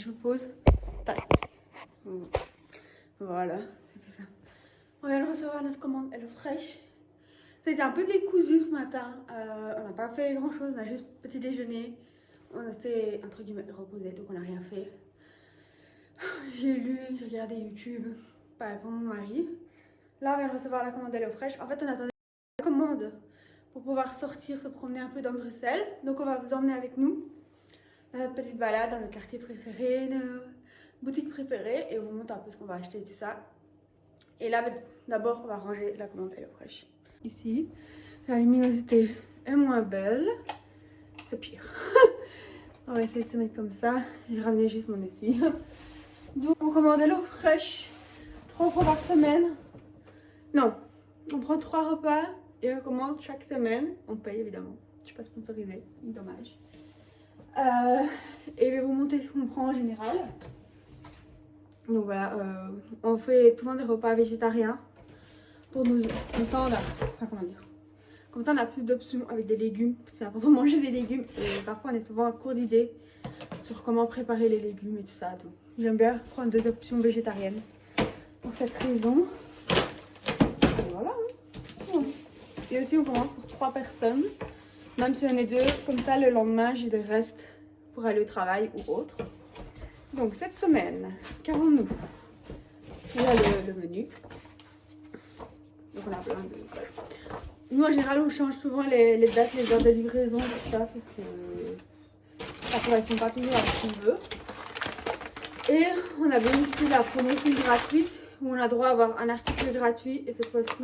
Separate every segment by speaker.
Speaker 1: je vous pose. Tac. Voilà. On vient de recevoir notre commande HelloFresh. C'était un peu décousu ce matin. On n'a pas fait grand chose, on a juste petit déjeuner. On s'est entre guillemets reposé, donc on n'a rien fait. J'ai lu, j'ai regardé YouTube. Pareil pour mon mari. Là, on vient de recevoir la commande HelloFresh. En fait, on attendait la commande pour pouvoir sortir, se promener un peu dans Bruxelles. Donc, on va vous emmener avec nous dans notre petite balade, dans nos quartiers préférés, nos boutiques préférées. Et on vous montre un peu ce qu'on va acheter et tout ça. Et là, d'abord, on va ranger la commande HelloFresh. Ici, la luminosité est moins belle. C'est pire. On va essayer de se mettre comme ça. J'ai ramené juste mon essuie. Donc, on commande HelloFresh 3 fois par semaine. Non, on prend 3 repas et on commande chaque semaine. On paye évidemment. Je ne suis pas sponsorisée, dommage. Et je vais vous montrer ce qu'on prend en général. Donc voilà, on fait souvent des repas végétariens. Pour nous, comme ça on a, enfin comment dire, comme ça on a plus d'options avec des légumes. C'est important de manger des légumes et parfois on est souvent à court d'idées sur comment préparer les légumes et tout ça. Donc j'aime bien prendre des options végétariennes pour cette raison. Et voilà. Et aussi on commande pour 3 personnes, même si on est 2, comme ça le lendemain j'ai des restes pour aller au travail ou autre. Donc cette semaine, qu'avons-nous? Voilà le menu. Donc on a plein de... Nous en général on change souvent les dates, les heures de livraison, tout ça, parce que ça ne correspond pas toujours à ce qu'on veut. Et on a bénéficié de la promotion gratuite où on a droit à avoir un article gratuit. Et cette fois-ci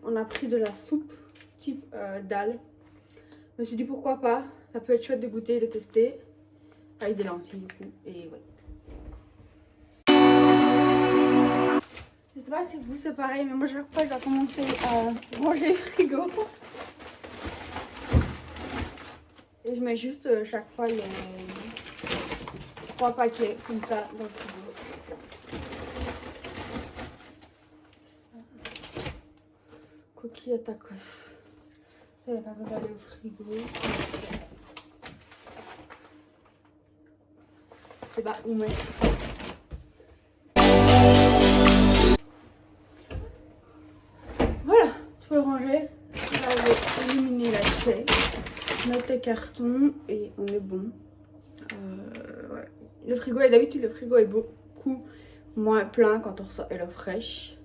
Speaker 1: on a pris de la soupe type dalle. Je me suis dit pourquoi pas, ça peut être chouette de goûter et de tester. Avec des lentilles du coup, et voilà. Je sais pas si vous c'est pareil, mais moi chaque fois je dois commencer à ranger le frigo. Et je mets juste chaque fois les 3 paquets comme ça dans le frigo. Coquille à tacos. Il n'y a pas besoin d'aller au frigo. Je sais pas où mettre. Voilà, tout est rangé. Là, je vais éliminer la tête, mettre les cartons et on est bon. Ouais. Le frigo, et d'habitude, le frigo est beaucoup moins plein quand on ressort HelloFresh.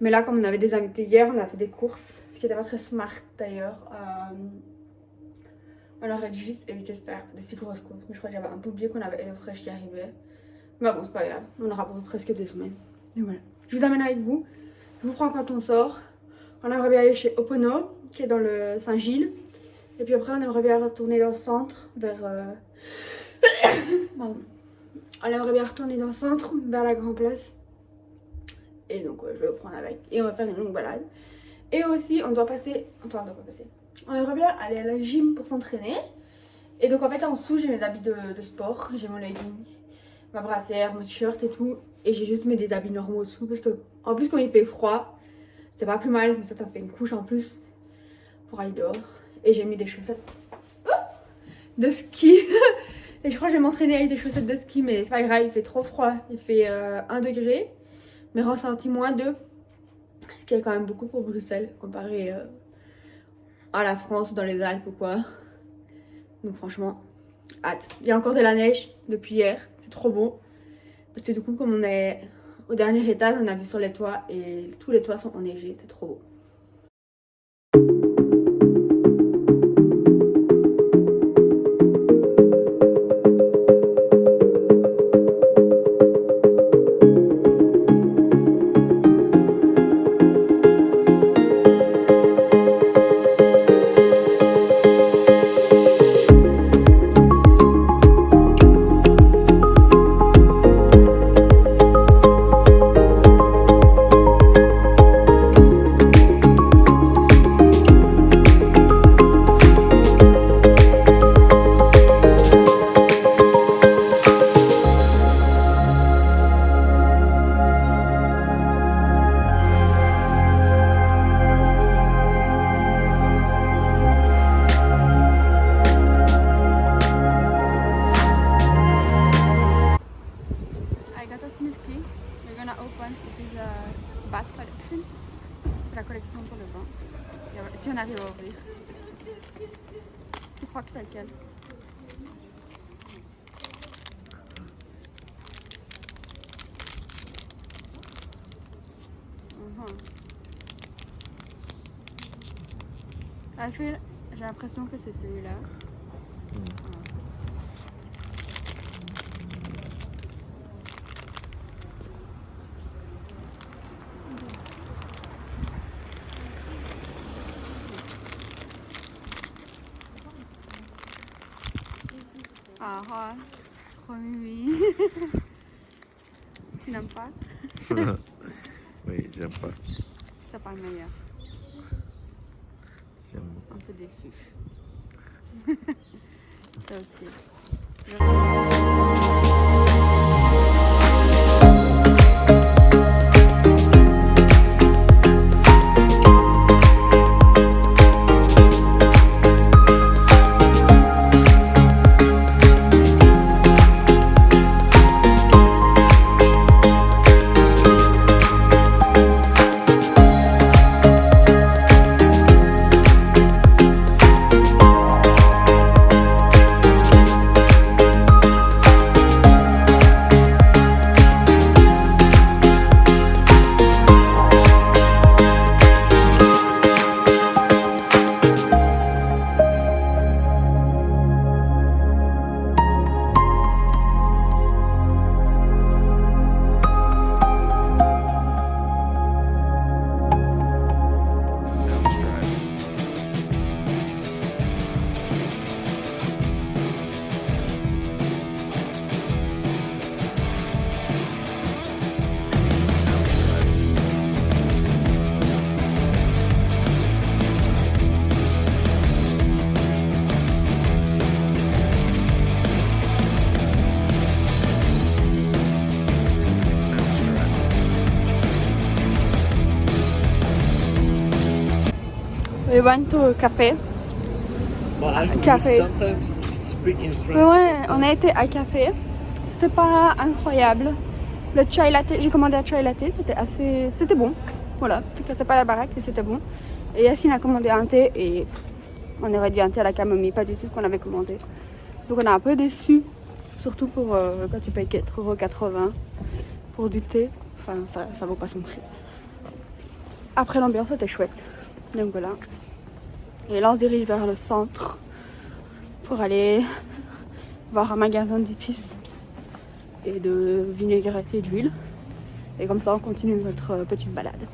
Speaker 1: Mais là, comme on avait des invités hier, on a fait des courses, ce qui n'était pas très smart d'ailleurs. On aurait dû juste éviter de faire de si grosses courses. Mais je crois que j'avais un peu oublié qu'on avait HelloFresh qui arrivait. Mais bon, c'est pas grave. On aura pour presque 2 semaines. Et voilà. Je vous amène avec vous. Je vous prends quand on sort. On aimerait bien aller chez Opono, qui est dans le Saint-Gilles. Et puis après, on aimerait bien retourner dans le centre, vers... Pardon. On aimerait bien retourner dans le centre, vers la Grand Place. Et donc, je vais vous prendre avec. Et on va faire une longue balade. Et aussi, on doit passer... Enfin, on doit pas passer. On aimerait bien aller à la gym pour s'entraîner. Et donc en fait en dessous j'ai mes habits de sport. J'ai mon legging, ma brassière, mon t-shirt et tout. Et j'ai juste mis des habits normaux dessous. Parce que en plus quand il fait froid, c'est pas plus mal. Mais ça fait une couche en plus pour aller dehors. Et j'ai mis des chaussettes de ski. Et je crois que je vais m'entraîner avec des chaussettes de ski. Mais c'est pas grave, il fait trop froid. Il fait 1 degré. Mais ressenti moins 2. Ce qui est quand même beaucoup pour Bruxelles comparé à la France ou dans les Alpes ou quoi. Donc franchement, hâte. Il y a encore de la neige depuis hier. C'est trop beau. Parce que du coup, comme on est au dernier étage, on a vu sur les toits et tous les toits sont enneigés. C'est trop beau. la collection pour le bain. Et voilà, si on arrive à ouvrir. Tu crois que c'est lequel? J'ai l'impression que c'est celui-là. Ah ah, trop mimi. Tu n'aimes pas?
Speaker 2: Oui, j'aime pas.
Speaker 1: Ça parle meilleur.
Speaker 2: J'aime.
Speaker 1: Un peu déçu. Ok. We went to a café. Café. Ouais, on a été à café. C'était pas incroyable. Le chai latte, j'ai commandé un chai latte, c'était bon. Voilà, en tout cas c'est pas la baraque, mais c'était bon. Et Yacine a commandé un thé et on aurait dû un thé à la camomille, pas du tout ce qu'on avait commandé. Donc on est un peu déçus, surtout pour quand tu payes 4,80 € pour du thé. Enfin, ça vaut pas son prix. Après l'ambiance était chouette. Donc voilà. Et là on se dirige vers le centre pour aller voir un magasin d'épices et de vinaigrette et d'huile. Et comme ça on continue notre petite balade.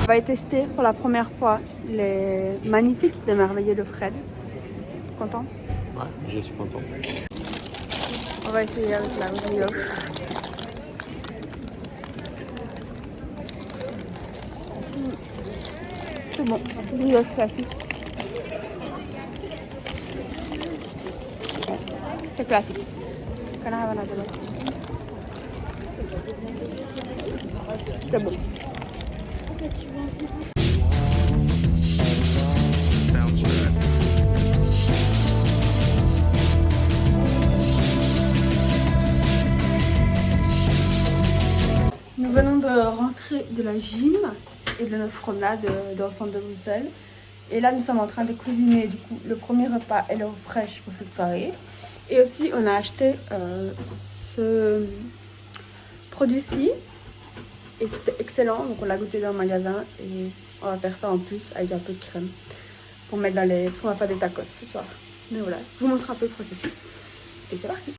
Speaker 1: On va tester pour la première fois les magnifiques d'émerveillés de Fred. Content?
Speaker 2: Ouais, je suis content.
Speaker 1: On va essayer avec la brioche. C'est bon, brioche classique. C'est classique. C'est bon. Nous venons de rentrer de la gym et de notre promenade dans le centre de Bruxelles. Et là, nous sommes en train de cuisiner du coup le premier repas Hello Fresh pour cette soirée. Et aussi, on a acheté ce produit-ci. Et c'était excellent, donc on l'a goûté dans le magasin. Et on va faire ça en plus avec un peu de crème pour mettre dans les... Parce qu'on va faire des tacos ce soir. Mais voilà, je vous montre un peu le processus. Et c'est parti.